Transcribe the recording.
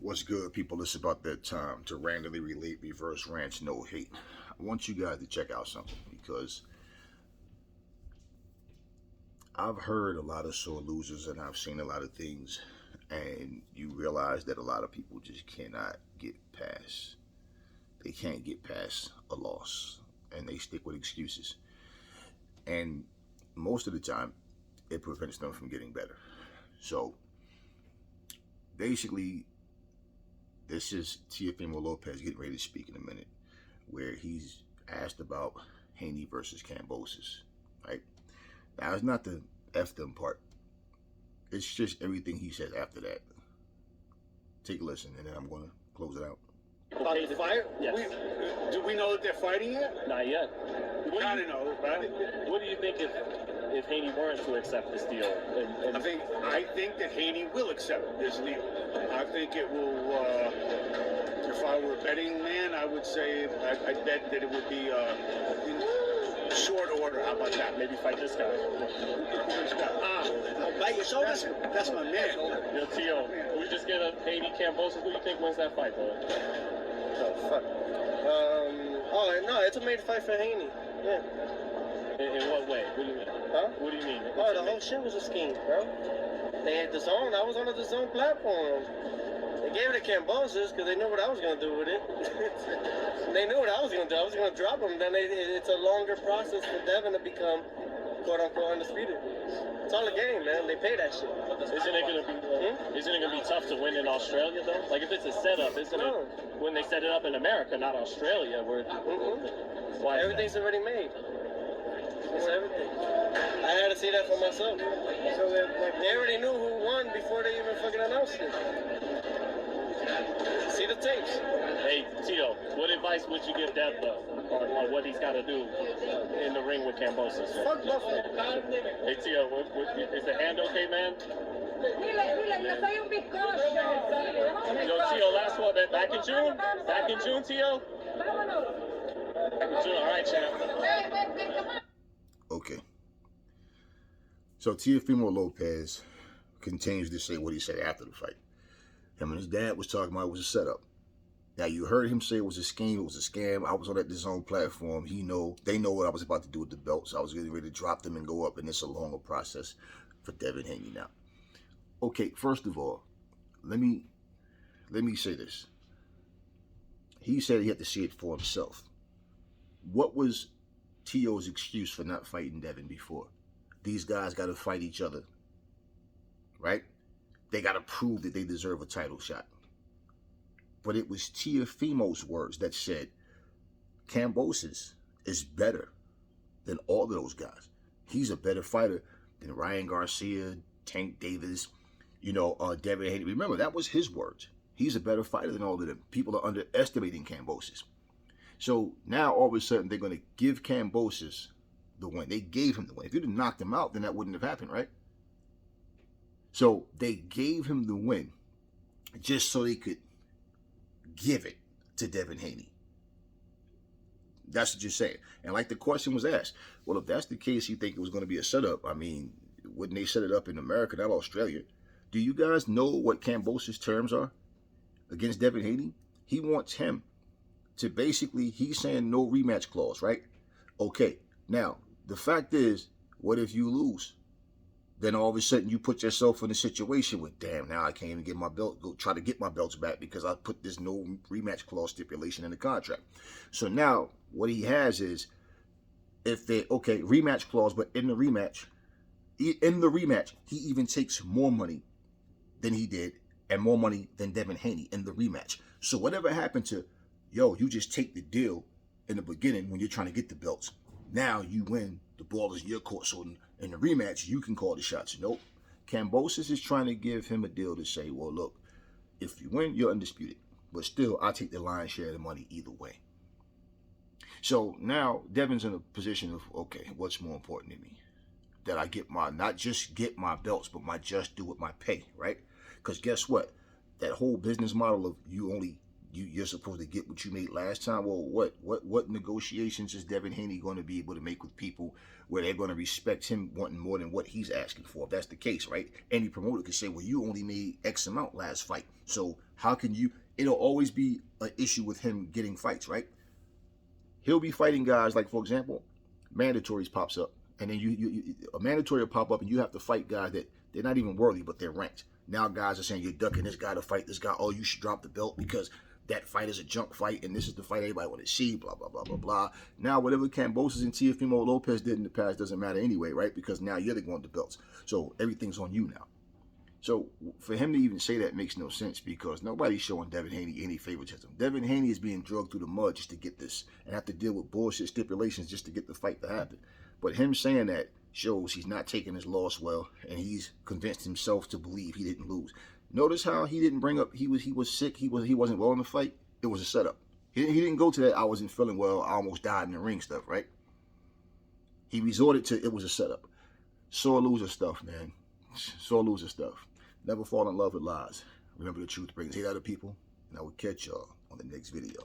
What's good, people? It's about that time to randomly relate reverse rants, no hate. I want you guys to check out something because I've heard a lot of sore losers and I've seen a lot of things, and you realize that a lot of people just cannot get past. They can't get past a loss, and they stick with excuses. And most of the time, it prevents them from getting better. So basically, this is Teofimo Lopez getting ready to speak in a minute, where he's asked about Haney versus Kambosos, right? Now, it's not the F them part. It's just everything he says after that. Take a listen, and then I'm going to close it out. About the fight? Yes. Do we know that they're fighting yet? Not yet. We kind of know, right? What do you think if Haney weren't to accept this deal? I think that Haney will accept this deal. I think it will. If I were a betting man, I would say I'd bet that it would be in short order. How about that? Maybe fight this guy. Bite your shoulders? That's my man. Yo, Tio, we just get a Haney Kambosos. Who do you think wins that fight, bro? Oh, fuck. No, it's a made fight for Haney. Yeah. In what way? What do you mean? Huh? What do you mean? Oh, the whole shit was a scheme, bro. They had Dazn. I was on the Dazn platform. They gave it to Kambosos because they knew what I was going to do with it. They knew what I was going to do. I was going to drop him. Then it's a longer process for Devin to become, quote-unquote, undisputed. It's all a game, man. They pay that shit. Isn't it gonna be tough to win in Australia though? Like if it's a setup, isn't it when they set it up in America, not Australia, where why everything's already made. It's everything. I had to see that for myself. So they already knew who won before they even fucking announced it. See the tapes. Hey Tio, what advice would you give Dev though on what he's got to do in the ring with Kambosos? Fuck Buffalo. Hey Tio, is the hand okay, man? Yo, Tio, last one, back in June? Back in June, Tio? Back in June, all right, champ. Okay. So Teofimo Lopez continues to say what he said after the fight. Him and his dad was talking about it was a setup. Now, you heard him say it was a scheme, it was a scam. I was on that Dazn platform. They know what I was about to do with the belts. I was getting ready to drop them and go up, and it's a longer process for Devin Haney now. Okay, first of all, let me say this. He said he had to see it for himself. What was T.O.'s excuse for not fighting Devin before? These guys got to fight each other, right? They got to prove that they deserve a title shot. But it was Teofimo's words that said Kambosos is better than all of those guys. He's a better fighter than Ryan Garcia, Tank Davis, Devin Haney. Remember, that was his words. He's a better fighter than all of them. People are underestimating Kambosos. So now all of a sudden they're going to give Kambosos the win. They gave him the win. If you'd have knocked him out, then that wouldn't have happened, right? So they gave him the win just so they could give it to Devin Haney. That's what you're saying. And like the question was asked, well, if that's the case, you think it was going to be a setup? I mean, wouldn't they set it up in America, not Australia? Do you guys know what Kambosos' terms are against Devin Haney? He wants him to basically, he's saying no rematch clause, right? Okay, now, the fact is, what if you lose? Then all of a sudden you put yourself in a situation where, damn, now I can't even get my belt, go try to get my belts back because I put this no rematch clause stipulation in the contract. So now what he has is, if they, okay, rematch clause, but in the rematch, he even takes more money than he did and more money than Devin Haney in the rematch. So whatever happened to, you just take the deal in the beginning when you're trying to get the belts. Now you win, the ball is your court. So in the rematch, you can call the shots. Nope. Kambosos is trying to give him a deal to say, well, look, if you win, you're undisputed. But still, I take the lion's share of the money either way. So now Devin's in a position of, okay, what's more important to me? That I get not just get my belts, but my just do with my pay, right? Because guess what? That whole business model of you only you're supposed to get what you made last time. Well, what negotiations is Devin Haney going to be able to make with people where they're going to respect him wanting more than what he's asking for? If that's the case, right? Any promoter could say, well, you only made X amount last fight, so how can you? It'll always be an issue with him getting fights, right? He'll be fighting guys like, for example, mandatories pops up, and then a mandatory will pop up, and you have to fight guys that they're not even worthy, but they're ranked. Now guys are saying you're ducking this guy to fight this guy. Oh, you should drop the belt because that fight is a junk fight, and this is the fight everybody want to see, blah, blah, blah, blah, blah. Now, whatever Kambosos and Teofimo Lopez did in the past doesn't matter anyway, right? Because now you're the one with the belts. So everything's on you now. So for him to even say that makes no sense, because nobody's showing Devin Haney any favoritism. Devin Haney is being drugged through the mud just to get this and have to deal with bullshit stipulations just to get the fight to happen. But him saying that shows he's not taking his loss well, and he's convinced himself to believe he didn't lose. Notice how he didn't bring up he was sick, he wasn't well in the fight. It was a setup. He didn't go to that I wasn't feeling well, I almost died in the ring stuff, right? He resorted to it was a setup. Sore loser stuff, man. Sore loser stuff. Never fall in love with lies. Remember, the truth brings hate out of people, and I will catch y'all on the next video.